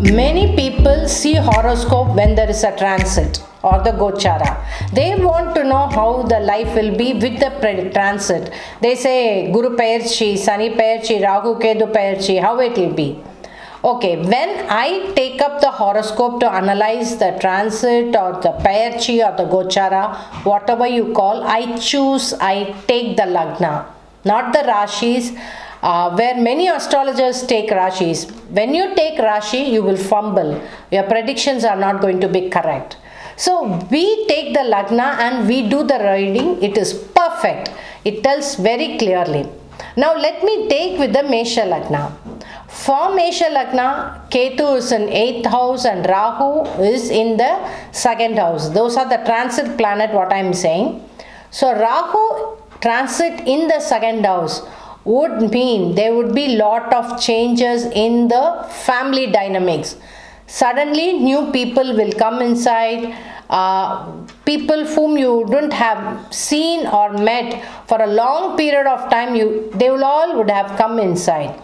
Many people see horoscope when there is a transit or the gochara. They want to know how the life will be with the transit. They say Guru Payarchi, Sani Payarchi, Rahu Ketu Payarchi, how it will be. Okay, when I take up the horoscope to analyze the transit or the Payarchi or the gochara, whatever you call, I take the Lagna, not the Rashis. Where many astrologers take Rashis. When you take Rashi, you will fumble. Your predictions are not going to be correct. So we take the Lagna and we do the reading. It is perfect. It tells very clearly. Now let me take with the Mesha Lagna. For Mesha Lagna, Ketu is in 8th house and Rahu is in the 2nd house. Those are the transit planet, what I am saying. So Rahu transit in the 2nd house would mean there would be lot of changes in the family dynamics. Suddenly new people will come inside, people whom you don't have seen or met for a long period of time, they will all would have come inside.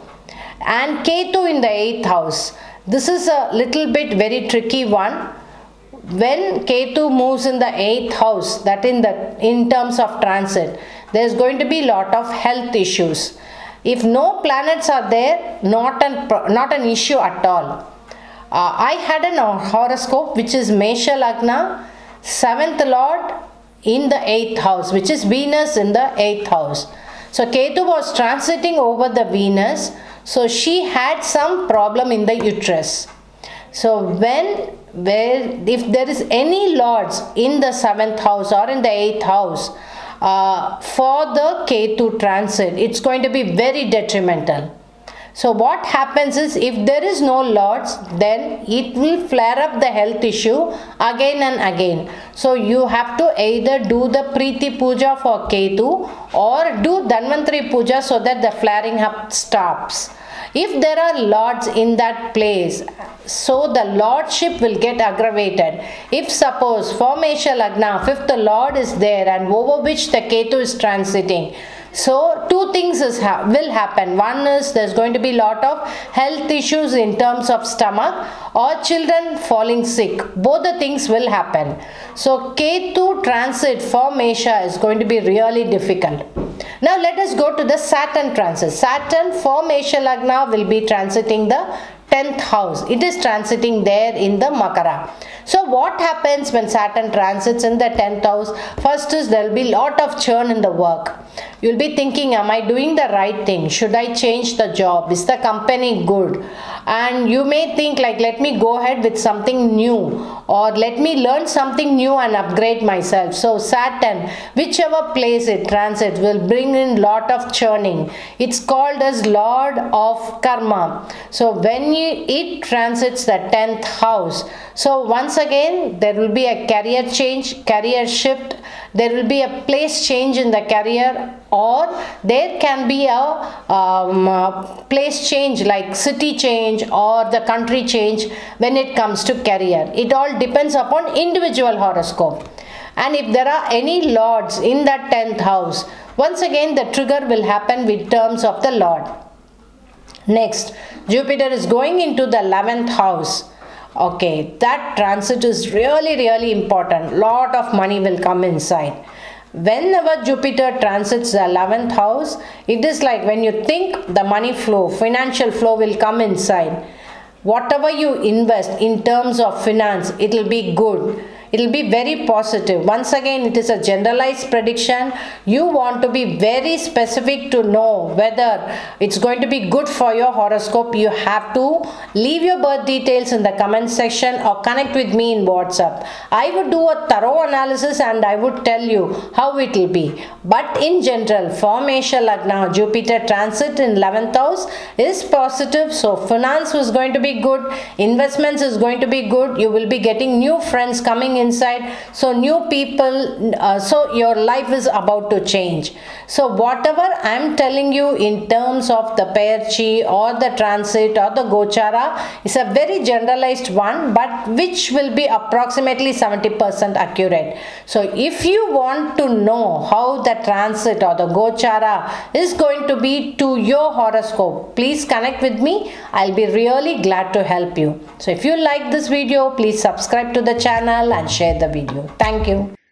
And Ketu in the 8th house, this is a little bit very tricky one. When Ketu moves in the 8th house, that in terms of transit, there is going to be lot of health issues. If no planets are there, not an issue at all. I had a horoscope which is Mesha Lagna, 7th Lord in the 8th house, which is Venus in the 8th house. So Ketu was transiting over the Venus, so she had some problem in the uterus. So if there is any lords in the 7th house or in the 8th house, for the Ketu transit, it's going to be very detrimental. So what happens is, if there is no lords, then it will flare up the health issue again and again. So you have to either do the Preeti Puja for Ketu or do Dhanvantari Puja so that the flaring up stops. If there are lords in that place, so the lordship will get aggravated. If suppose for Mesha Lagna, 5th lord is there and over which the Ketu is transiting, so two things will happen. One is there's going to be lot of health issues in terms of stomach or children falling sick. Both the things will happen. So Ketu transit for Mesha is going to be really difficult. Now let us go to the Saturn transit. Saturn for Mesha Lagna will be transiting the 10th house. It is transiting there in the Makara. So what happens when Saturn transits in the 10th house? First is there will be lot of churn in the work. You will be thinking, am I doing the right thing? Should I change the job? Is the company good? And you may think like, let me go ahead with something new, or let me learn something new and upgrade myself. So Saturn, whichever place it transits, will bring in lot of churning. It's called as Lord of Karma. So when it transits the 10th house, so once again there will be a career change, career shift. There will be a place change in the career, or there can be a place change like city change or the country change when it comes to career. It all depends upon individual horoscope. And if there are any lords in that 10th house, once again the trigger will happen with terms of the lord. Next, Jupiter is going into the 11th house. Okay, that transit is really important. Lot of money will come inside. Whenever Jupiter transits the 11th house, it is like when you think the money flow, financial flow will come inside. Whatever you invest in terms of finance, it will be good. It will be very positive. Once again, it is a generalized prediction. You want to be very specific to know whether it's going to be good for your horoscope. You have to leave your birth details in the comment section or connect with me in WhatsApp. I would do a thorough analysis and I would tell you how it will be. But in general, for Mesha Lagna, Jupiter transit in 11th house is positive. So finance is going to be good. Investments is going to be good. You will be getting new friends coming inside. So new people, so your life is about to change. So whatever I am telling you in terms of the Peyarchi or the transit or the Gochara is a very generalized one, but which will be approximately 70% accurate. So if you want to know how the transit or the Gochara is going to be to your horoscope, please connect with me. I'll be really glad to help you. So if you like this video, please subscribe to the channel and share the video. Thank you.